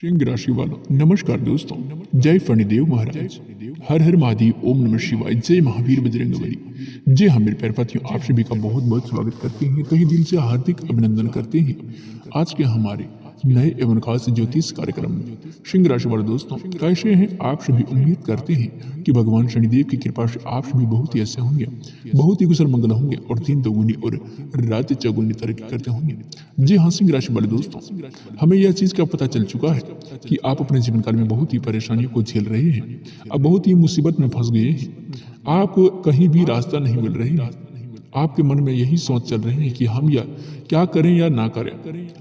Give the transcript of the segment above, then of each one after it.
सिंह राशि वालों नमस्कार दोस्तों। जय फणिदेव महाराज। हर हर महादेव। ओम नमः शिवाय। जय महावीर बजरंगबली। जय हाँ मेरे पैरपाथियों, आप सभी का बहुत बहुत स्वागत करते हैं, तहे दिल से हार्दिक अभिनंदन करते हैं आज के हमारे नए एवं खास ज्योतिष कार्यक्रम में। सिंह राशि वाले दोस्तों, कैसे हैं आप सभी? उम्मीद करते हैं कि भगवान शनिदेव की कृपा से आप सभी बहुत ही ऐसे होंगे, बहुत ही कुशल मंगल होंगे और दिन दोगुनी और रात चौगुनी तरक्की करते होंगे। जी हाँ सिंह राशि वाले दोस्तों, हमें यह चीज का पता चल चुका है कि आप अपने जीवन काल में बहुत ही परेशानियों को झेल रहे हैं, अब बहुत ही मुसीबत में फंस गए हैं, आप कहीं भी रास्ता नहीं मिल रही है, आपके मन में यही सोच चल रही है कि हम या क्या करें या ना करें,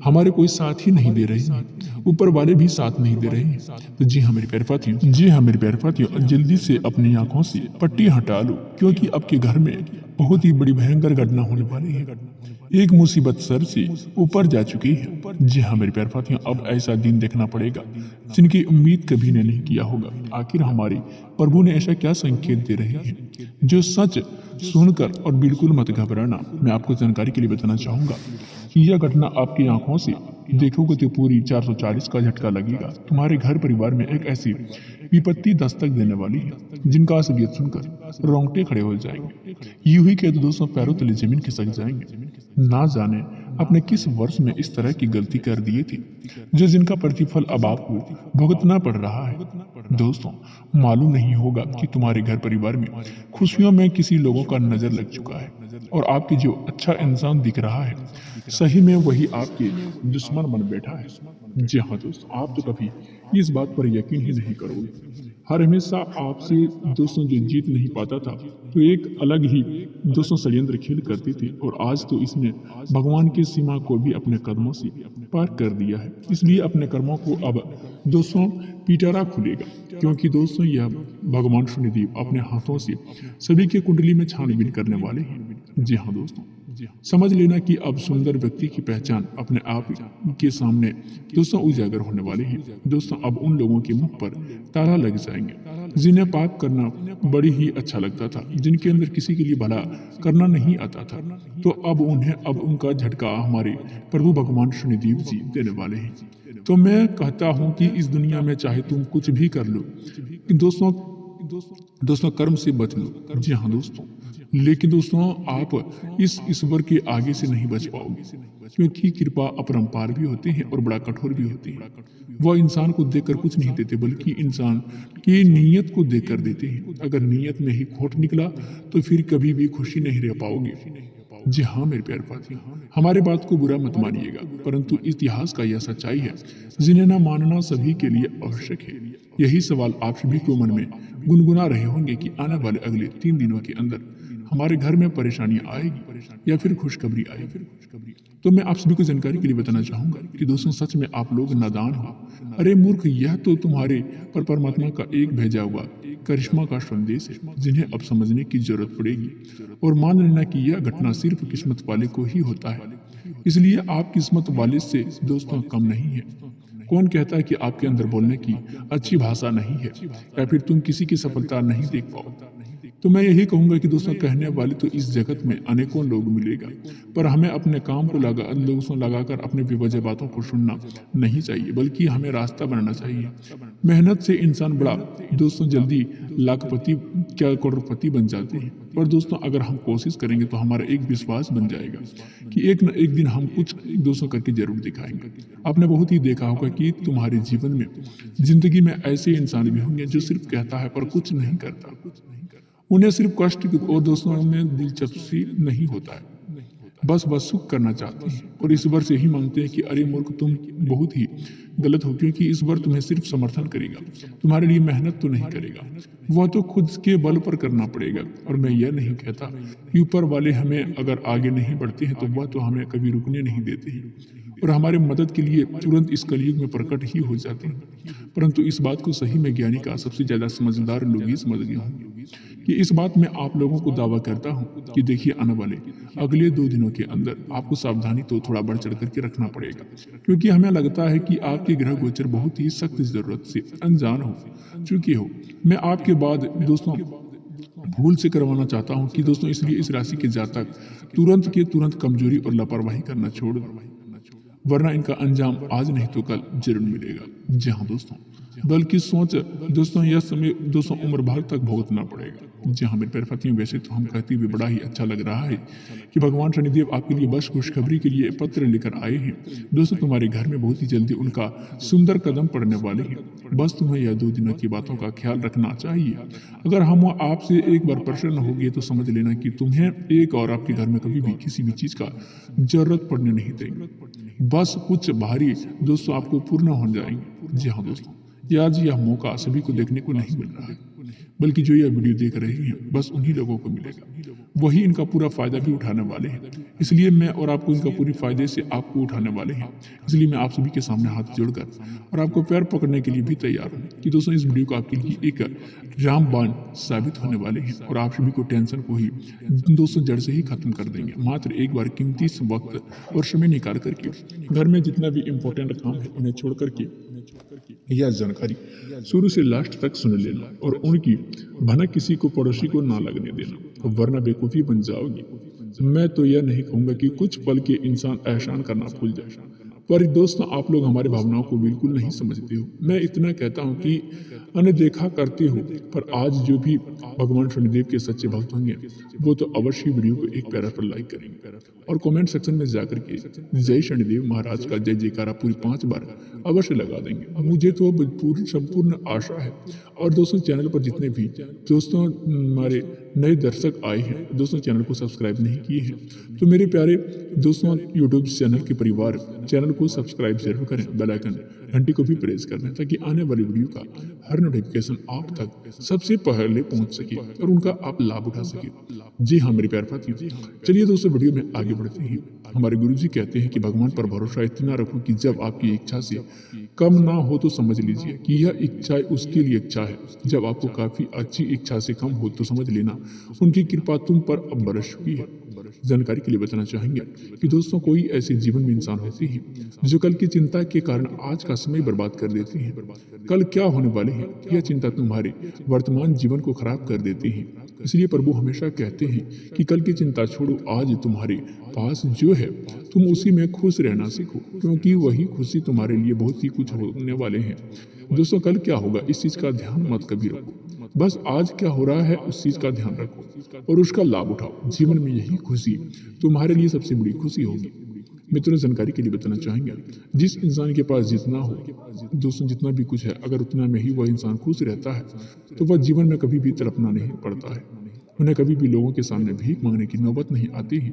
हमारे कोई साथ ही नहीं दे रहे हैं, ऊपर वाले भी साथ नहीं दे रहे हैं। तो जी हाँ मेरे प्यारे साथियों, जी हाँ मेरे प्यारे साथियों, जल्दी से अपनी आंखों से पट्टी हटा लो, क्योंकि आपके घर में बहुत ही बड़ी भयंकर घटना होने वाली है। एक मुसीबत सर से ऊपर जा चुकी है। जी हाँ मेरे प्यारे साथियों, अब ऐसा दिन देखना पड़ेगा जिनकी उम्मीद कभी ने नहीं किया होगा। आखिर हमारे प्रभु ने ऐसा क्या संकेत दे रहे हैं जो सच सुनकर, और बिल्कुल मत घबराना, मैं आपको जानकारी के लिए बताना चाहूंगा कि यह घटना आपकी आंखों से देखोगे तो पूरी 440 का झटका लगेगा। तुम्हारे घर परिवार में एक ऐसी विपत्ति दस्तक देने वाली है जिनका असलियत सुनकर रोंगटे खड़े हो जाएंगे, यूं ही के दोस्तों पैरों तले जमीन खिसक जाएंगे। ना जाने अपने किस वर्ष में इस तरह की गलती कर दी थी जो जिनका प्रतिफल अब आपको भुगतना पड़ रहा है। दोस्तों, मालूम नहीं होगा कि तुम्हारे घर परिवार में खुशियों में किसी लोगों का नजर लग चुका है और आपके जो अच्छा इंसान दिख रहा है सही में वही आपके दुश्मन बन बैठा है। जी हाँ दोस्तों, आप तो कभी इस बात पर यकीन ही नहीं करोगे। हर हमेशा आपसे दोस्तों जो जीत नहीं पाता था तो एक अलग ही दोस्तों षड्यंत्र खेल करती थी, और आज तो इसने भगवान की सीमा को भी अपने कदमों से पार कर दिया है। इसलिए अपने कर्मों को अब दोस्तों पिटारा खुलेगा, क्योंकि दोस्तों यह भगवान शनिदेव अपने हाथों से सभी के कुंडली में छानबीन करने वाले हैं। जी हाँ दोस्तों, समझ लेना कि अब सुंदर व्यक्ति की पहचान अपने आप के सामने दोस्तों उजागर होने वाले हैं। दोस्तों, अब उन लोगों के मुख पर ताला लग जाएंगे जिन्हें पाप करना बड़ी ही अच्छा लगता था, जिनके अंदर किसी के लिए भला करना नहीं आता था, तो अब उनका झटका हमारे प्रभु भगवान शनिदेव जी देने वाले हैं। तो मैं कहता हूँ कि इस दुनिया में चाहे तुम कुछ भी कर लो, दोस्तों कर्म से बच लो। जी हाँ दोस्तों, लेकिन दोस्तों आप इस ईश्वर के आगे से नहीं बच पाओगे, क्योंकि कृपा अपरंपार भी होती है और बड़ा कठोर भी होती है। वह इंसान को देखकर कुछ नहीं देते, बल्कि इंसान की नीयत को देखकर देते हैं। अगर नीयत में ही खोट निकला तो फिर कभी भी खुशी नहीं रह पाओगे। जी हाँ मेरे प्यारे साथियों, हमारे बात को बुरा मत मानिएगा, परंतु इतिहास का यह सच्चाई है जिन्हें न मानना सभी के लिए आवश्यक है। यही सवाल आप सभी को मन में गुनगुना रहे होंगे कि आने वाले अगले 3 दिनों के अंदर हमारे घर में परेशानियां आएगी या फिर खुशखबरी आएगी। तो मैं आप सभी को जानकारी के लिए बताना चाहूंगा कि दोस्तों सच में आप लोग नादान हो। अरे मूर्ख, यह तो तुम्हारे पर परमात्मा का एक भेजा हुआ करिश्मा का संदेश है जिन्हें अब समझने की जरूरत पड़ेगी, और मान लेना कि यह घटना सिर्फ किस्मत वाले को ही होता है। इसलिए आप किस्मत वाले से दोस्तों कम नहीं है। कौन कहता है कि आपके अंदर बोलने की अच्छी भाषा नहीं है या फिर तुम किसी की सफलता नहीं देख पाओ? तो मैं यही कहूंगा कि दोस्तों कहने वाले तो इस जगत में अनेकों लोग मिलेगा, पर हमें अपने काम को लगाकर अपने बेवजह बातों को सुनना नहीं चाहिए, बल्कि हमें रास्ता बनाना चाहिए। मेहनत से इंसान बड़ा दोस्तों जल्दी लाखपति क्या करोड़पति बन जाते हैं, पर दोस्तों अगर हम कोशिश करेंगे तो हमारा एक विश्वास बन जाएगा कि एक न एक दिन हम कुछ दोस्तों करके जरूर दिखाएंगे। आपने बहुत ही देखा होगा कि तुम्हारे जीवन में जिंदगी में ऐसे इंसान भी होंगे जो सिर्फ कहता है पर कुछ नहीं करता, उन्हें सिर्फ कष्ट और दोस्तों में दिलचस्पी नहीं होता है, बस सुख करना चाहते हैं और ईश्वर से ही मांगते हैं कि अरे मूर्ख, तुम बहुत ही गलत हो, क्योंकि ईश्वर तुम्हें सिर्फ समर्थन करेगा, तुम्हारे लिए मेहनत तो नहीं करेगा, वह तो खुद के बल पर करना पड़ेगा। और मैं यह नहीं कहता कि ऊपर वाले हमें अगर आगे नहीं बढ़ते हैं तो वह तो हमें कभी रुकने नहीं देते हैं और हमारे मदद के लिए तुरंत इस कलयुग में प्रकट ही हो जाते हैं। परंतु इस बात को सही में ज्ञानी का सबसे ज्यादा समझदार लोग ही समझ गए होंगे कि इस बात में आप लोगों को दावा करता हूँ कि देखिए आने वाले अगले 2 दिनों के अंदर आपको सावधानी तो थोड़ा बढ़ चढ़ करके रखना पड़ेगा, क्योंकि हमें लगता है कि आपके ग्रह गोचर बहुत ही सख्त जरूरत से अनजान हो चुके हो। मैं आपके बाद दोस्तों भूल से करवाना चाहता हूँ कि दोस्तों इसलिए इस राशि के जातक तुरंत के तुरंत कमजोरी और लापरवाही करना छोड़ दो। वरना इनका अंजाम आज नहीं तो कल जरूर मिलेगा। जी हाँ दोस्तों, बल्कि सोच दोस्तों यह समय दोस्तों उम्र भर तक भुगतना पड़ेगा। जी हाँ मेरे प्यारे साथियों, वैसे तो हम कहते हुए बड़ा ही अच्छा लग रहा है कि भगवान शनिदेव आपके लिए बस खुशखबरी के लिए पत्र लेकर आए हैं। दोस्तों तुम्हारे घर में बहुत ही जल्दी उनका सुंदर कदम पड़ने वाले हैं। बस तुम्हें यह 2 दिनों की बातों का ख्याल रखना चाहिए। अगर हम आपसे एक बार प्रसन्न हो गए तो समझ लेना कि तुम्हें एक और आपके घर में कभी भी किसी भी चीज का जरूरत पड़ने नहीं देंगे। बस कुछ भारी दोस्तों आपको पूर्ण हो जाएंगे। जी हाँ दोस्तों, आज यह मौका सभी को देखने को नहीं मिल रहा है, बल्कि जो यह वीडियो देख रहे हैं बस उन्हीं लोगों को मिलेगा, वही इनका पूरा फायदा भी उठाने वाले हैं। इसलिए मैं और आपको इनका पूरी फायदे से आपको उठाने वाले हैं। इसलिए मैं आप सभी के सामने हाथ जोड़कर और आपको पैर पकड़ने के लिए भी तैयार हूँ कि दोस्तों इस वीडियो को आपके लिए एक रामबाण साबित होने वाले हैं और आप सभी को टेंशन को ही दोस्तों जड़ से ही खत्म कर देंगे। मात्र एक बार कीमती वक्त और समय निकाल करके घर में जितना भी इम्पोर्टेंट काम है उन्हें छोड़ करके यह जानकारी शुरू से लास्ट तक सुन लेना और उनकी भनक किसी को पड़ोसी को ना लगने देना, वरना बेवकूफ़ी बन जाओगी। मैं तो यह नहीं कहूँगा कि कुछ पल के इंसान एहसान करना भूल जाए, पर दोस्तों आप लोग हमारी भावनाओं को बिल्कुल नहीं समझते हो। मैं इतना कहता हूँ कि अनदेखा करते हो, पर आज जो भी भगवान शनिदेव के सच्चे भक्त होंगे वो तो अवश्य वीडियो को एक पैरा पर लाइक करेंगे और कमेंट सेक्शन में जाकर के जय शनिदेव महाराज का जय जयकारा पूरी 5 बार अवश्य लगा देंगे। मुझे तो पूरी संपूर्ण आशा है। और दोस्तों चैनल पर जितने भी दोस्तों हमारे नए दर्शक आए हैं, दोस्तों चैनल को सब्सक्राइब नहीं किए हैं तो मेरे प्यारे दोस्तों यूट्यूब चैनल के परिवार चैनल को सब्सक्राइब जरूर करें, बेल आइकन घंटी को भी प्रेस कर दें ताकि आने वाली वीडियो का हर नोटिफिकेशन आप तक सबसे पहले पहुंच सके और उनका आप लाभ उठा सके। जी हाँ मेरे प्यारे साथियों, चलिए दोस्तों वीडियो में आगे बढ़ते हैं। हमारे गुरुजी कहते हैं कि भगवान पर भरोसा इतना रखो कि जब आपकी इच्छा से कम ना हो तो समझ लीजिए कि यह इच्छा उसके लिए इच्छा है। जब आपको काफी अच्छी इच्छा से कम हो तो समझ लेना उनकी कृपा तुम पर अब बरस चुकी है। जानकारी के लिए बताना चाहेंगे कि दोस्तों कोई ऐसे जीवन में इंसान होते हैं जो कल की चिंता के कारण आज का समय बर्बाद कर देते हैं। कल क्या होने वाले हैं यह चिंता तुम्हारे वर्तमान जीवन को खराब कर देती है। इसलिए प्रभु हमेशा कहते हैं कि कल की चिंता छोड़ो, आज तुम्हारे पास जो है तुम उसी में खुश रहना सीखो, क्योंकि वही खुशी तुम्हारे लिए बहुत ही कुछ होने वाले हैं। दोस्तों कल क्या होगा इस चीज का ध्यान मत कभी रखो, बस आज क्या हो रहा है उस चीज का ध्यान रखो और उसका लाभ उठाओ। जीवन में यही खुशी तुम्हारे लिए सबसे बड़ी खुशी होगी। मित्रों जानकारी के लिए बताना चाहेंगे, जिस इंसान के पास जितना हो दोस्तों जितना भी कुछ है, अगर उतना में ही वह इंसान खुश रहता है तो वह जीवन में कभी भी तड़पना नहीं पड़ता है। उन्हें कभी भी लोगों के सामने भीख मांगने की नौबत नहीं आती है,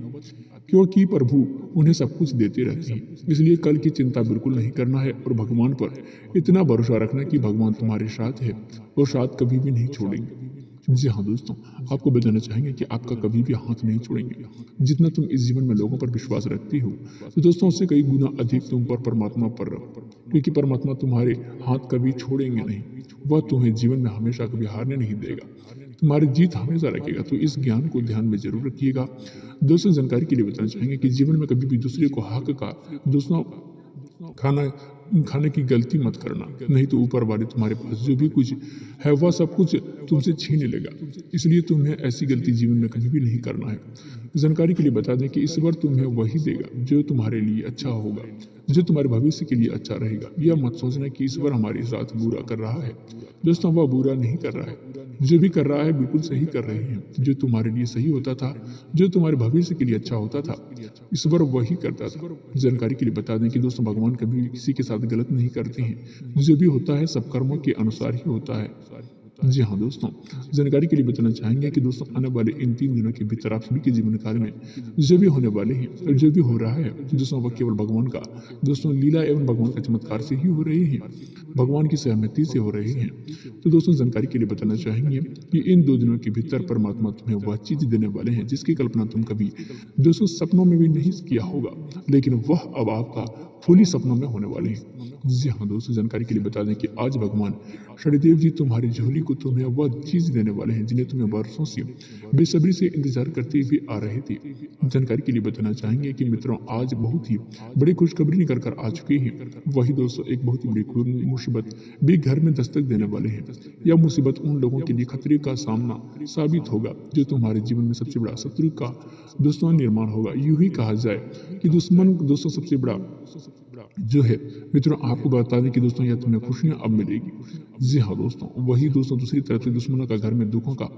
क्योंकि प्रभु उन्हें सब कुछ देते रहते हैं। इसलिए कल की चिंता बिल्कुल नहीं करना है और भगवान पर इतना भरोसा रखना कि भगवान तुम्हारे साथ है और साथ कभी भी नहीं छोड़ेंगे। जी हाँ दोस्तों, आपको बताना चाहेंगे कि आपका कभी भी हाथ नहीं छोड़ेंगे। जितना तुम इस जीवन में लोगों पर विश्वास रखती हो तो दोस्तों उससे कई गुना अधिक तुम पर परमात्मा पर रखो, क्योंकि परमात्मा तुम्हारे हाथ कभी छोड़ेंगे नहीं। वह तुम्हें जीवन में हमेशा कभी हारने नहीं देगा, तुम्हारी जीत हमेशा रखेगा। तो इस ज्ञान को ध्यान में जरूर रखिएगा। दोस्तों जानकारी के लिए बताना चाहेंगे कि जीवन में कभी भी दूसरे को हक का दोस्तों खाने की गलती मत करना, नहीं तो ऊपर वाले तुम्हारे पास जो भी कुछ है वह सब कुछ तुमसे छीन लेगा। इसलिए तुम्हें ऐसी गलती जीवन में कभी भी नहीं करना है। जानकारी के लिए बता दें कि ईश्वर तुम्हें वही देगा जो तुम्हारे लिए अच्छा होगा, जो तुम्हारे भविष्य के लिए अच्छा रहेगा। यह मत सोचना कि ईश्वर हमारे साथ बुरा कर रहा है। दोस्तों वह बुरा नहीं कर रहा है, जो भी कर रहा है बिल्कुल सही कर रहे हैं। जो तुम्हारे लिए सही होता था, जो तुम्हारे भविष्य के लिए अच्छा होता था, ईश्वर वही करता था। जानकारी के लिए बता दें कि दोस्तों भगवान कभी किसी के साथ गलत नहीं करते हैं। जो भी होता है सब कर्मों के अनुसार ही होता है। जी हाँ दोस्तों, जानकारी के लिए बताना चाहेंगे कि दोस्तों आने वाले इन 3 दिनों के भीतर आप सभी के जीवन काल में जो भी होने वाले हैं और जो भी हो रहा है दोस्तों वह केवल भगवान का दोस्तों लीला एवं भगवान का चमत्कार से ही हो रहे हैं, भगवान की सहमति से हो रहे हैं। तो दोस्तों जानकारी के लिए बताना चाहेंगे कि इन 2 दिनों के भीतर परमात्मा तुम्हें वह चीज देने वाले हैं जिसकी कल्पना तुम कभी दोस्तों सपनों में भी नहीं किया होगा, लेकिन वह अब आपका फुली सपनों में होने वाले हैं। जी हाँ दोस्तों, जानकारी के लिए बता दें कि आज भगवान शनिदेव जी तुम्हारी झोली को तुम्हें वह चीज देने वाले हैं जिन्हें तुम्हें वर्षों से बेसब्री से इंतजार करते हुए आ रहे थे। जानकारी के लिए बताना चाहेंगे कि मित्रों आज बहुत ही बड़ी खुशखबरी निकल कर आ चुकी है। वही दोस्तों एक बहुत ही बड़ी मुसीबत भी घर में दस्तक देने वाले हैं। यह मुसीबत उन लोगों के लिए खतरे का सामना साबित होगा जो तुम्हारे जीवन में सबसे बड़ा शत्रु का दोस्तों निर्माण होगा। यूं ही कहा जाए कि दुश्मन दोस्तों सबसे बड़ा जो है मित्रों आपको बता दें कि दोस्तों यह तुम्हें खुशियां अब मिलेगी। जी हाँ दोस्तों, वही दोस्तों दूसरी तरफ से दुश्मनों का घर में दुखों का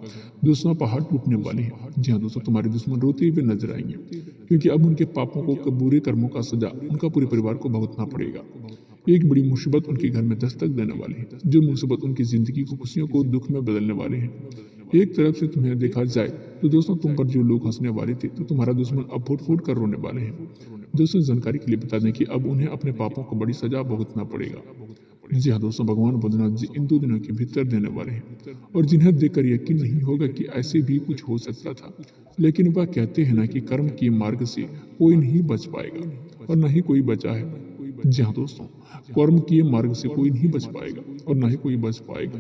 दूसरा पहाड़ टूटने वाले हैं। जी हाँ दोस्तों, तुम्हारे दुश्मन रोते हुए नजर आएंगे, क्योंकि अब उनके पापों को बुरे कर्मों का सजा उनका पूरे परिवार को भुगतना पड़ेगा। एक बड़ी मुसीबत उनके घर में दस्तक देने वाली है, जो मुसीबत उनकी जिंदगी को खुशियों को दुख में बदलने वाले हैं। एक तरफ से तुम्हें देखा जाए तो दोस्तों तुम पर जो लोग हंसने वाले थे, तो तुम्हारा दुश्मन अब फूट फूट कर रोने वाले हैं। दोस्तों जानकारी के लिए बता दें कि अब उन्हें अपने पापों को बड़ी सजा भुगतना पड़ेगा। जी हाँ दोस्तों, भगवान भोलेनाथ जी इन 2 दिनों के भीतर देने वाले हैं, और जिन्हें देखकर यकीन नहीं होगा कि ऐसे भी कुछ हो सकता था। लेकिन वह कहते हैं ना कि कर्म के मार्ग से कोई नहीं बच पाएगा और न ही कोई बचा है। जी हाँ दोस्तों, कर्म किए मार्ग से कोई नहीं बच पाएगा और ना ही कोई बच पाएगा।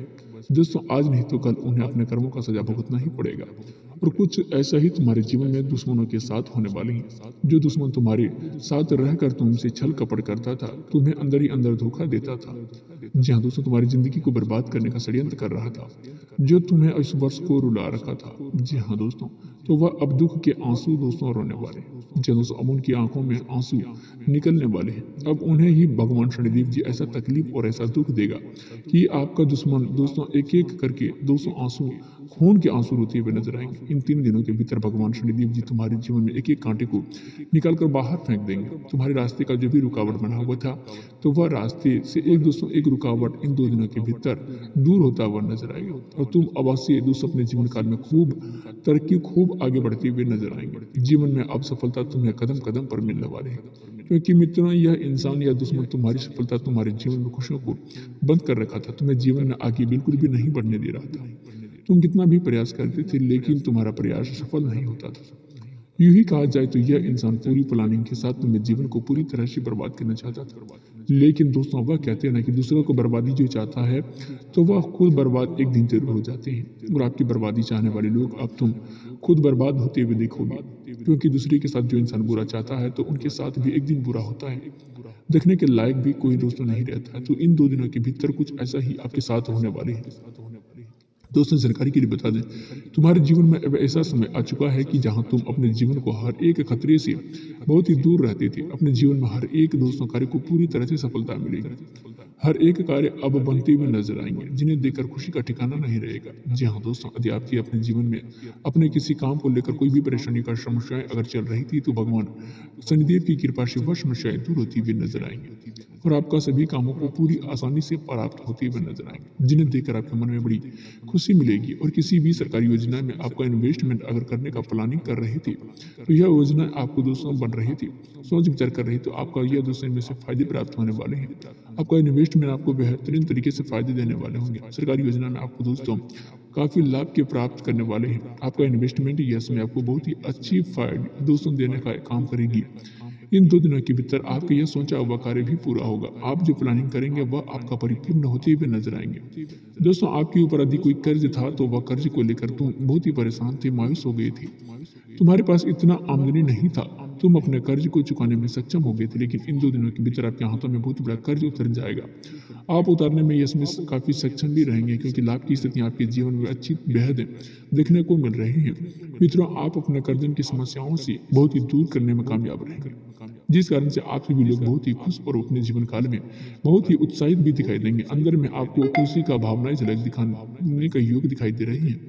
दोस्तों आज नहीं तो कल उन्हें अपने कर्मों का सजा भुगतना ही पड़ेगा। और कुछ ऐसा ही तुम्हारे जीवन में दुश्मनों के साथ होने वाले हैं। जो दुश्मन तुम्हारे साथ रहकर तुमसे छल कपट करता था, तुम्हें अंदर ही अंदर धोखा देता था। जी हाँ दोस्तों, तुम्हारी जिंदगी को बर्बाद करने का षड्यंत्र कर रहा था, जो तुम्हें इस वर्ष को रुला रखा था। जी हाँ दोस्तों, तो वह अब दुख के आंसू दोस्तों रोने वाले। जी दोस्तों, अब उनकी आंखों में आंसू निकलने वाले हैं। अब उन्हें ही भगवान शनिदेव जी ऐसा तकलीफ और ऐसा दुख देगा कि आपका दुश्मन दोस्तों एक एक करके 200 आंसू खून के आंसू रोते हुए नजर आएंगे। इन 3 दिनों के भीतर भगवान शनिदेव जी तुम्हारे जीवन में एक एक कांटे को निकाल कर बाहर फेंक देंगे। तुम्हारे रास्ते का जो भी रुकावट बना हुआ था, तो वह रास्ते से एक रुकावट इन 2 दिनों के भीतर दूर होता हुआ नजर आएगा, और तुम अवश्य दोस्तों अपने जीवन काल में खूब तरक्की खूब आगे बढ़ते हुए नजर आएंगे। जीवन में अब सफलता तुम्हें कदम कदम पर मिलने वाली है, क्योंकि मित्रों यह इंसान या दुश्मन तुम्हारी सफलता तुम्हारे जीवन में खुशियों को बंद कर रखा था, तुम्हें जीवन में आगे बिल्कुल भी नहीं बढ़ने दे रहा था। तुम कितना भी प्रयास करते थे, लेकिन तुम्हारा प्रयास सफल नहीं होता था। यूं ही कहा जाए तो यह इंसान पूरी प्लानिंग के साथ तुम्हें जीवन को पूरी तरह से बर्बाद करना चाहता था। लेकिन दोस्तों वह कहते हैं ना कि दूसरों को बर्बादी जो चाहता है, तो वह खुद बर्बाद एक दिन जरूर हो जाते हैं। और आपकी बर्बादी चाहने वाले लोग अब तुम खुद बर्बाद होते हुए देखोगे, क्योंकि दूसरे के साथ जो इंसान बुरा चाहता है, तो उनके साथ भी एक दिन बुरा होता है। देखने के लायक भी कोई दोस्तों नहीं रहता है। तो इन 2 दिनों के भीतर कुछ ऐसा ही आपके साथ होने वाले हैं। दोस्तों जानकारी के लिए बता दें, तुम्हारे जीवन में अब ऐसा समय आ चुका है कि जहां तुम अपने जीवन को हर एक खतरे से बहुत ही दूर रहते थे। अपने जीवन में हर एक दोस्तों कार्य को पूरी तरह से सफलता मिलेगी। हर एक कार्य अब बनते हुए नजर आएंगे, जिन्हें देखकर खुशी का ठिकाना नहीं रहेगा। जी हाँ दोस्तों, यदि आपकी अपने जीवन में अपने किसी काम को लेकर कोई भी परेशानी का समस्याएं अगर चल रही थी, तो भगवान शनिदेव की कृपा से वह समस्याएं दूर होती हुई नजर आएंगी, और आपका सभी कामों को पूरी आसानी से प्राप्त होते हुए नजर आएंगे, जिन्हें देखकर आपके मन में बड़ी खुशी मिलेगी। और किसी भी सरकारी योजना में आपका इन्वेस्टमेंट अगर करने का प्लानिंग कर रहे थे, तो यह योजना आपको दोस्तों बन रही थी, सोच विचार कर रही, तो आपका यह दोस्तों इनमें से फायदे प्राप्त होने वाले हैं। आपका इन्वेस्टमेंट आपको बेहतरीन तरीके से फायदे देने वाले होंगे। सरकारी योजना में आपको दोस्तों काफी लाभ के प्राप्त करने वाले हैं। आपका इन्वेस्टमेंट यस में आपको बहुत ही अच्छी फायदे दोस्तों देने का काम करेगी। इन 2 दिनों के भीतर आपका यह सोचा हुआ कार्य भी पूरा होगा। आप जो प्लानिंग करेंगे वह आपका परिपूर्ण होते हुए नजर आएंगे। दोस्तों आपके ऊपर यदि कोई कर्ज था, तो वह कर्ज को लेकर तुम बहुत ही परेशान थे, मायूस हो गए थे। तुम्हारे पास इतना आमदनी नहीं था, तुम अपने कर्ज को चुकाने में सक्षम हो गए थे। लेकिन इन 2 दिनों के भीतर आपके हाथों में बहुत बड़ा कर्ज उतर जाएगा। आप उतारने में इसमें काफी सक्षम भी रहेंगे, क्योंकि लाभ की स्थितियां आपके जीवन में अच्छी बेहद देखने को मिल रही हैं। मित्रों आप अपने कर्जन की समस्याओं से बहुत ही दूर करने में कामयाब रहेंगे, जिस कारण से आप सभी लोग बहुत ही खुश और अपने जीवन काल में बहुत ही उत्साहित भी दिखाई देंगे। अंदर में आपको खुशी का भावनाएं झलक दिखाने का योग दिखाई दे रही है।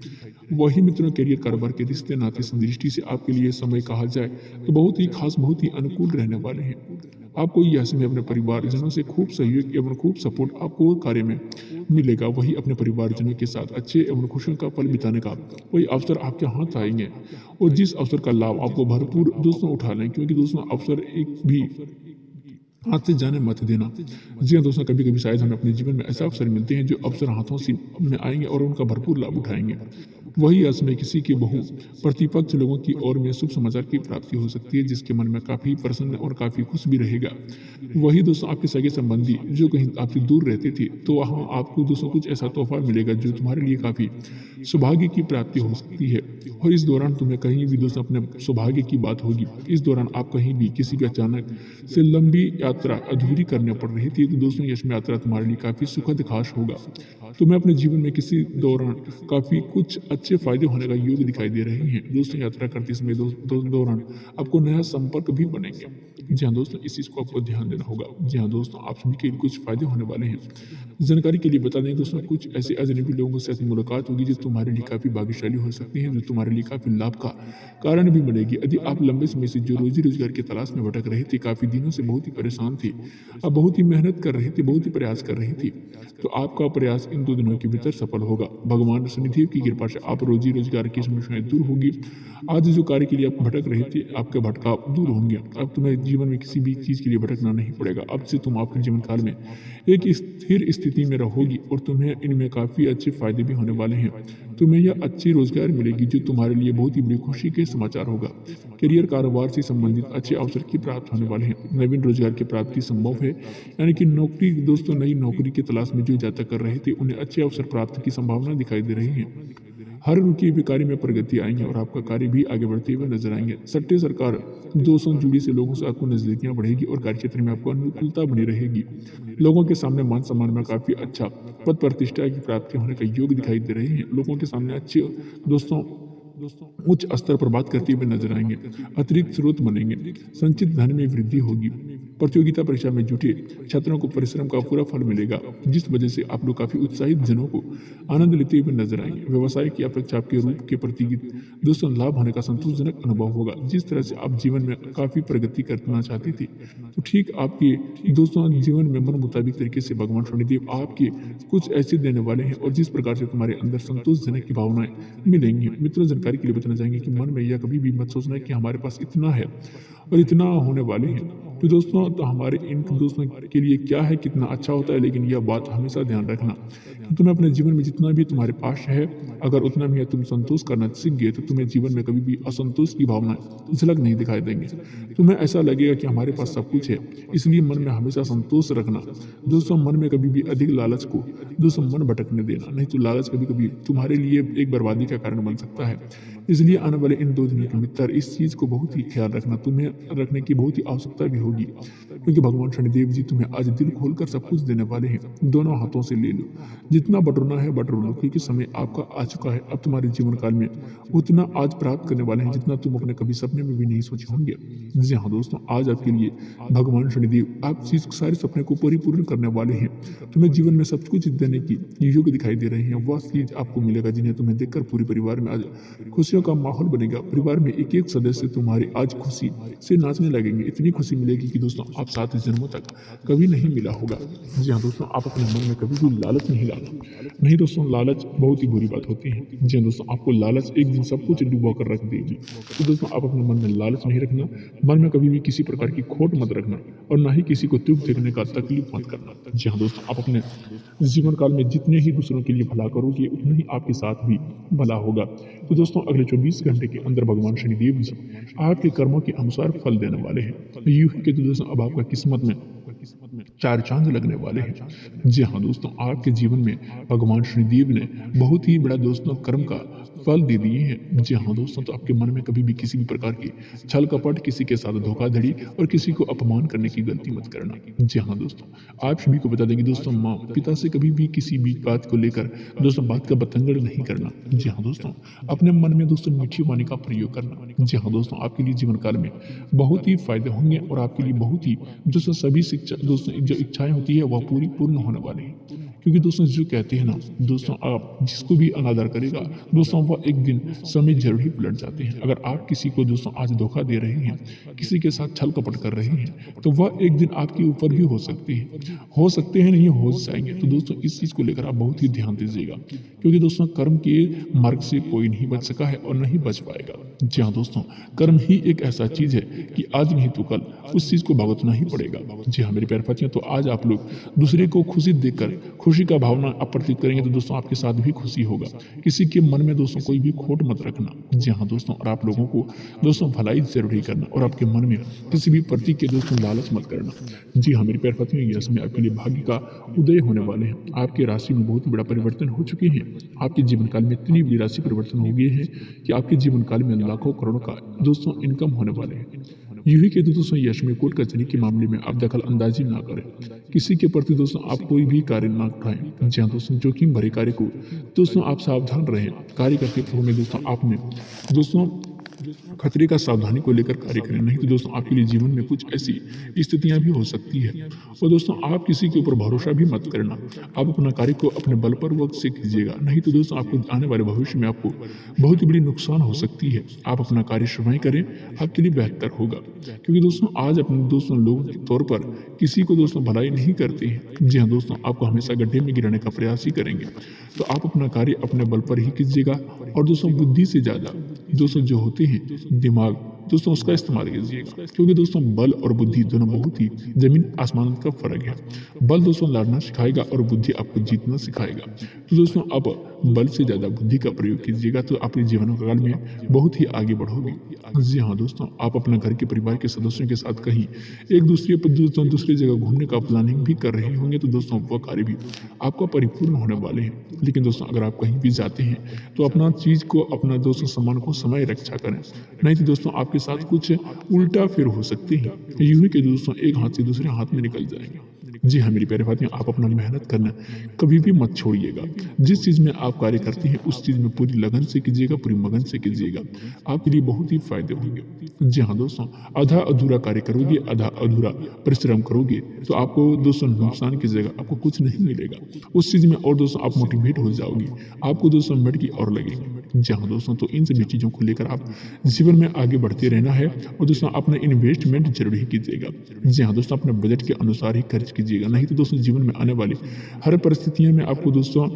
वही मित्रों करियर कारोबार के रिश्ते नाते से दृष्टि से आपके लिए समय कहा जाए तो बहुत ही खास बहुत ही अनुकूल रहने वाले हैं। आपको यह समय अपने परिवारजनों से खूब सहयोग एवं खूब सपोर्ट आपको कार्य में मिलेगा। वही अपने परिवारजनों के साथ अच्छे एवं खुशियों का पल बिताने का वही अवसर आपके हाथ आएंगे, और जिस अवसर का लाभ आपको भरपूर दोस्तों उठा लें, क्योंकि दोस्तों अवसर एक भी हाथ से जाने मत देना। जी हाँ दोस्तों, कभी कभी शायद हमें अपने जीवन में ऐसा अवसर मिलते हैं जो अवसर हाथों से में आएंगे और उनका भरपूर लाभ उठाएंगे। वही असमय किसी के बहु प्रतिपक्ष लोगों की ओर में शुभ समाचार की प्राप्ति हो सकती है, जिसके मन में काफी प्रसन्न और काफी खुश भी रहेगा। वही दोस्तों आपके सगे संबंधी जो कहीं आपसे दूर रहते थे, तो वहाँ आपको दोस्तों कुछ ऐसा तोहफा मिलेगा जो तुम्हारे लिए काफी सौभाग्य की प्राप्ति हो सकती है। और इस दौरान तुम्हें कहीं भी दोस्तों अपने सौभाग्य की बात होगी। इस दौरान आप कहीं भी किसी भी अचानक से लंबी यात्रा अधूरी करनी पड़ रही थी, तो दोस्तों यश में यात्रा तुम्हारे लिए काफ़ी सुखद खास होगा। तुम्हें अपने जीवन में किसी दौरान काफ़ी कुछ अच्छे फायदे होने का योग दिखाई दे रहे हैं। दोस्तों यात्रा करते समय दौरान आपको नया संपर्क भी बनेंगे। जी हाँ दोस्तों, इस चीज़ को आपको ध्यान देना होगा। जी हाँ दोस्तों, आप सभी के कुछ फायदे होने वाले हैं। जानकारी के लिए बता दें दोस्तों, कुछ ऐसे अजनबी लोगों से ऐसी मुलाकात होगी जो तुम्हारे लिए काफ़ी भाग्यशाली हो सकती है, जो तुम्हारे लिए काफ़ी लाभ का कारण भी बनेगी। यदि आप लंबे समय से जो रोजी रोजगार की तलाश में भटक रहे थे, काफ़ी दिनों से बहुत ही परेशान थे, अब बहुत ही मेहनत कर रहे थे, बहुत ही प्रयास कर रहे थे, तो आपका प्रयास इन 2 दिनों के भीतर सफल होगा। भगवान शनिदेव की कृपा से आप रोजी रोजगार की समस्याएं दूर होगी। आज जो कार्य के लिए आप भटक रहे थे, आपके भटकाव दूर होंगे। अब तुम्हें जीवन में किसी भी चीज़ के लिए भटकना नहीं पड़ेगा। अब से तुम अपने जीवन काल में एक स्थिर स्थिति में रहोगी और तुम्हें इनमें काफ़ी अच्छे फायदे भी होने वाले हैं। तुम्हें यह अच्छी रोजगार मिलेगी जो तुम्हारे लिए बहुत ही बड़ी खुशी के समाचार होगा। करियर कारोबार से संबंधित अच्छे अवसर की प्राप्त होने वाले हैं। नवीन रोजगार की प्राप्ति संभव है, यानी कि नौकरी दोस्तों, नई नौकरी की तलाश में जो यात्रा कर रहे थे उन्हें अच्छे अवसर प्राप्त की संभावना दिखाई दे रही है। हर रुके हुए कार्य में प्रगति आएंगे और आपका कार्य भी आगे बढ़ते हुए नजर आएंगे। सट्टे सरकार दोस्तों जुड़ी से लोगों से आपको नजदीकियां बढ़ेगी और कार्य क्षेत्र में आपको अनुकूलता बनी रहेगी। लोगों के सामने मान सम्मान में काफी अच्छा पद प्रतिष्ठा की प्राप्ति होने का योग दिखाई दे रहे हैं। लोगों के सामने अच्छे दोस्तों उच्च स्तर पर बात करते हुए नजर आएंगे। अतिरिक्त स्रोत बनेंगे, संचित धन में वृद्धि होगी। प्रतियोगिता परीक्षा में जुटे छात्रों को परिश्रम का पूरा फल मिलेगा, जिस वजह से आप लोग काफी उत्साहित जनों को आनंद लेते हुए नजर आएंगे। व्यवसाय की अपेक्षा आपके रूप के प्रति दोस्तों लाभ होने का संतोषजनक अनुभव होगा। जिस तरह से आप जीवन में काफी प्रगति करना चाहते थे, तो ठीक आपके दोस्तों जीवन में मन मुताबिक तरीके से भगवान शनिदेव आपके कुछ ऐसे देने वाले हैं और जिस प्रकार से तुम्हारे अंदर संतोषजनक की भावनाएं मिलेंगी। मित्रों, जानकारी के लिए बताना चाहेंगे कि मन में यह कभी भी मत सोचना है कि हमारे पास इतना है और इतना होने वाले हैं, तो दोस्तों तो हमारे इन दोस्तों के लिए क्या है, कितना अच्छा होता है। लेकिन यह बात हमेशा ध्यान रखना कि तुम्हें अपने जीवन में जितना भी तुम्हारे पास है, अगर उतना भी है तुम संतोष करना सीख गए, तो तुम्हें जीवन में कभी भी असंतोष की भावना झलक नहीं दिखाई देंगे। तुम्हें ऐसा लगेगा कि हमारे पास सब कुछ है, इसलिए मन में हमेशा संतोष रखना। दोस्तों मन में कभी भी अधिक लालच को दोस्तों मन भटकने देना नहीं, तो लालच कभी कभी तुम्हारे लिए एक बर्बादी का कारण बन सकता है। इसलिए आने वाले इन 2 दिनों के भीतर इस चीज को बहुत ही ख्याल रखना, तुम्हें रखने की बहुत ही आवश्यकता भी होगी, क्योंकि भगवान शनिदेव जी तुम्हें आज दिल खोलकर सब कुछ देने वाले हैं। दोनों हाथों से ले लो, जितना बटोरना है बटोर लो, क्योंकि समय आपका आ चुका है। अब तुम्हारे जीवन काल में उतना आज प्राप्त करने वाले हैं जितना तुम अपने कभी सपने में भी नहीं सोचे होंगे। जी हाँ दोस्तों, आज आपके लिए भगवान शनिदेव आप चीज सारे सपने को परिपूर्ण करने वाले हैं। तुम्हें जीवन में सब कुछ देने की योग दिखाई दे रहे हैं। वह चीज आपको मिलेगा जिन्हें तुम्हें देखकर पूरे परिवार में आज खुशियों का माहौल बनेगा। परिवार में एक एक सदस्य तुम्हारे आज खुशी से नाचने लगेंगे। इतनी खुशी मिलेगी कि दोस्तों आप 7 जन्मों तक कभी नहीं मिला होगा। जी हाँ दोस्तों, आप अपने मन में कभी भी लालच नहीं लाना। नहीं दोस्तों, लालच बहुत ही बुरी बात होती है। जी हाँ दोस्तों, आपको लालच एक दिन सब कुछ डुबा कर रख देगी। तो दोस्तों आप अपने मन में लालच नहीं रखना, मन में कभी भी किसी प्रकार की खोट मत रखना और ना ही किसी को दुख देखने का तकलीफ मत करना। जी हाँ दोस्तों, आप अपने जीवन काल में जितने ही दूसरों के लिए भला करोगे उतना ही आपके साथ भी भला होगा। तो दोस्तों अगले 24 घंटे के अंदर भगवान शनिदेव जी आपके कर्मों के अनुसार फल देने वाले हैं। यूं ही के तो दोस्तों अब आपका किस्मत में 4 चांद लगने वाले हैं। जी हाँ दोस्तों, आपके जीवन में भगवान शनिदेव ने बहुत ही बड़ा दोस्तों कर्म का फल दे दिए हैं। जी हाँ दोस्तों, तो आपके मन में कभी भी किसी भी प्रकार की छल कपट, किसी के साथ धोखाधड़ी और किसी को अपमान करने की गलती मत करना। जी हाँ दोस्तों, आप सभी को बता देंगे दोस्तों, माँ पिता से कभी भी किसी भी बात को लेकर दोस्तों बात का बतंगड़ नहीं करना। जी हाँ दोस्तों, अपने मन में दोस्तों मीठी वाणी का प्रयोग करना। जी हाँ दोस्तों, आपके लिए जीवन काल में बहुत ही फायदे होंगे और आपके लिए बहुत ही दोस्तों सभी शिक्षा दोस्तों जो इच्छाएं होती है वह पूरी पूर्ण होने वाली है। क्योंकि दोस्तों जो कहते हैं ना दोस्तों, आप जिसको भी अनादर करेगा दोस्तों वह एक दिन समय जरूर ही पलट जाते हैं। अगर आप किसी को दोस्तों आज धोखा दे रहे हैं, किसी के साथ छल कपट कर रहे हैं, तो वह एक दिन आपके ऊपर भी हो सकती है, हो सकते हैं नहीं हो जाएंगे। तो दोस्तों इस चीज को लेकर आप बहुत ही ध्यान दीजिएगा, क्योंकि दोस्तों कर्म के मार्ग से कोई नहीं बच सका है और नहीं बच पाएगा। जी हाँ दोस्तों, कर्म ही एक ऐसा चीज है कि आज नहीं तो कल उस चीज को भुगतना ही पड़ेगा। जी हाँ मेरे प्यारे साथियों, तो आज आप लोग दूसरे को खुशी देखकर खुशी का भावना अप्रतीत करेंगे तो दोस्तों आपके साथ भी खुशी होगा। किसी के मन में दोस्तों कोई भी खोट मत रखना। जी हाँ दोस्तों, और आप लोगों को दोस्तों भलाई जरूर ही करना और आपके मन में किसी भी प्रतीक के दोस्तों लालच मत करना। जी हाँ मेरे प्यारे साथियों, यह समय आपके लिए भाग्य का उदय होने वाले हैं। आपकी राशि में बहुत ही बड़ा परिवर्तन हो चुके हैं। आपके जीवन काल में इतनी बड़ी राशि परिवर्तन हो गई है कि आपके जीवन काल में लाखों करोड़ों का दोस्तों इनकम होने वाले हैं। यूं ही के तो दोस्तों यश में कोर्ट कचहरी के मामले में आप दखल अंदाजी ना करें। किसी के प्रति दोस्तों आप कोई भी कार्य ना उठाएं। जहाँ दोस्तों जोखिम भरे कार्य को दोस्तों आप सावधान रहें। कार्य करते हुए दोस्तों आपने दोस्तों खतरे का सावधानी को लेकर कार्य करें, नहीं तो दोस्तों आपके लिए जीवन में कुछ ऐसी स्थितियां भी हो सकती है। और दोस्तों आप किसी के ऊपर भरोसा भी मत करना। आप अपना कार्य को अपने बल पर वक्त से कीजिएगा, नहीं तो दोस्तों आपको आने वाले भविष्य में आपको बहुत ही बड़ी नुकसान हो सकती है। आप अपना कार्य स्वयं करें, आपके लिए बेहतर होगा। क्योंकि दोस्तों आज अपने दोस्तों लोगों के तौर पर किसी को दोस्तों भलाई नहीं करते हैं। जी हाँ दोस्तों, आपको हमेशा गड्ढे में गिराने का प्रयास ही करेंगे। तो आप अपना कार्य अपने बल पर ही कीजिएगा। और दोस्तों बुद्धि से ज़्यादा दोस्तों जो होते हैं दिमाग, दोस्तों उसका इस्तेमाल कीजिएगा। क्योंकि दोस्तों बल और बुद्धि दोनों बहुत ही जमीन आसमान का फर्क है। बल दोस्तों लड़ना सिखाएगा और बुद्धि आपको जीतना सिखाएगा। तो दोस्तों आप बल से ज़्यादा बुद्धि का प्रयोग कीजिएगा तो आपके जीवन काल में बहुत ही आगे बढ़ोगे। जी हाँ दोस्तों, आप अपना घर के परिवार के सदस्यों के साथ कहीं एक दूसरे पर दोस्तों दूसरी जगह घूमने का प्लानिंग भी कर रहे होंगे तो दोस्तों वह कार्य भी आपका परिपूर्ण होने वाले हैं। लेकिन दोस्तों अगर आप कहीं भी जाते हैं तो अपना चीज़ को अपना दोस्तों सामान को समय रक्षा करें, नहीं तो दोस्तों आपके साथ कुछ उल्टा फिर हो सकती है। यूं ही के दोस्तों एक हाथ से दूसरे हाथ में निकल जाएंगे। जी हाँ मेरी प्यारे साथियों, आप अपना मेहनत करना कभी भी मत छोड़िएगा। जिस चीज़ में आप कार्य करते हैं उस चीज़ में पूरी लगन से कीजिएगा, पूरी मगन से कीजिएगा। आपके लिए बहुत ही फायदे होंगे। जी हाँ दोस्तों, आधा अधूरा कार्य करोगे, आधा अधूरा परिश्रम करोगे तो आपको दोस्तों नुकसान की जगह आपको कुछ नहीं मिलेगा उस चीज़ में। और दोस्तों आप मोटिवेट हो जाओगे, आपको दोस्तों मिनट की और लगेगी। जी हाँ दोस्तों, तो इन सभी चीज़ों को लेकर आप जीवन में आगे बढ़ते रहना है। और दोस्तों अपना इन्वेस्टमेंट जरूर ही कीजिएगा। जी हाँ दोस्तों, अपने बजट के अनुसार ही खर्च कीजिएगा, नहीं तो दोस्तों जीवन में आने वाली हर परिस्थितियों में आपको दोस्तों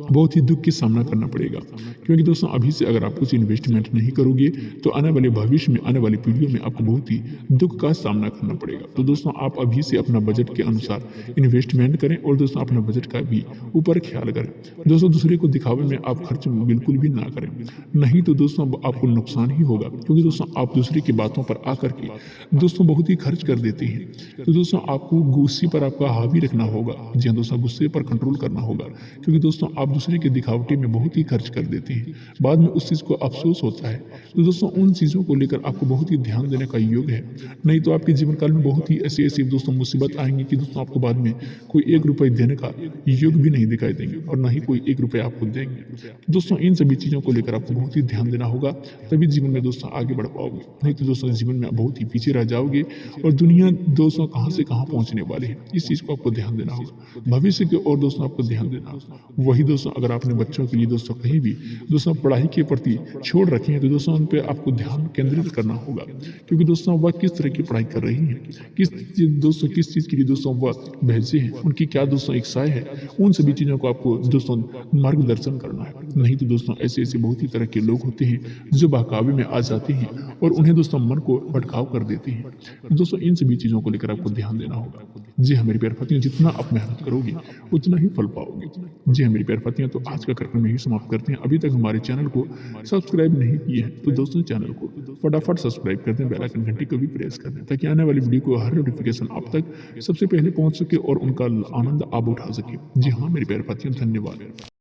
बहुत ही दुख की सामना करना पड़ेगा। क्योंकि दोस्तों अभी से अगर आप कुछ इन्वेस्टमेंट नहीं करोगे तो आने वाले भविष्य में, आने वाली पीढ़ियों में आपको बहुत ही दुख का सामना करना पड़ेगा। तो दोस्तों आप अभी से अपना बजट के अनुसार इन्वेस्टमेंट करें और दोस्तों अपना बजट का भी ऊपर ख्याल करें। दोस्तों दूसरे को दिखावे में आप खर्च बिल्कुल भी ना करें, नहीं तो दोस्तों आपको नुकसान ही होगा। क्योंकि दोस्तों आप दूसरे की बातों पर आकर के दोस्तों बहुत ही खर्च कर देते हैं। तो दोस्तों आपको गुस्से पर आपका हावी रखना होगा। जी हाँ दोस्तों, गुस्से पर कंट्रोल करना होगा। क्योंकि दोस्तों आप दूसरे के दिखावटी में बहुत ही खर्च कर देते हैं, बाद में उस चीज़ को अफसोस होता है। तो दोस्तों उन चीज़ों को लेकर आपको बहुत ही ध्यान देने का योग है, नहीं तो आपके जीवन काल में बहुत ही ऐसी ऐसी दोस्तों मुसीबत आएंगी कि दोस्तों आपको बाद में कोई 1 रुपये देने का योग भी नहीं दिखाई देंगे और ना ही कोई 1 रुपये आपको देंगे। दोस्तों इन सभी चीज़ों को लेकर आपको बहुत ही ध्यान देना होगा, तभी जीवन में दोस्तों आगे बढ़ पाओगे। नहीं तो दोस्तों जीवन में बहुत ही पीछे रह जाओगे और दुनिया दोस्तों कहाँ से कहाँ पहुँचने वाले हैं, इस चीज़ को आपको ध्यान देना होगा। भविष्य की ओर दोस्तों आपको ध्यान देना होगा। वही दोस्तों अगर आपने बच्चों के लिए दोस्तों कहीं भी दोस्तों पढ़ाई के प्रति छोड़ रखे हैं तो दोस्तों उन पर आपको ध्यान केंद्रित करना होगा। क्योंकि दोस्तों वह किस तरह की पढ़ाई कर रही हैं, किस चीज़ के लिए दोस्तों वह भेजे हैं, उनकी क्या दोस्तों इच्छाएं हैं, उन सभी चीज़ों को आपको दोस्तों मार्गदर्शन करना है। नहीं तो दोस्तों ऐसे ऐसे बहुत ही तरह के लोग होते हैं जो बहकावे में आ जाते हैं और उन्हें दोस्तों मन को भटकाव कर देते हैं। दोस्तों इन सभी चीज़ों को लेकर आपको ध्यान देना होगा। जी हाँ मेरी प्यारे साथियों, जितना आप मेहनत करोगे उतना ही फल पाओगे। जी हाँ मेरी प्यारे साथियों, तो आज का कार्यक्रम यही समाप्त करते हैं। अभी तक हमारे चैनल को सब्सक्राइब नहीं किए हैं तो दोस्तों चैनल को फटाफट सब्सक्राइब कर दें, बेल आइकन घंटी को भी प्रेस कर दें ताकि आने वाली वीडियो को हर नोटिफिकेशन आप तक सबसे पहले पहुंच सके और उनका आनंद आप उठा सके। जी हाँ मेरे प्यारे साथियों, धन्यवाद।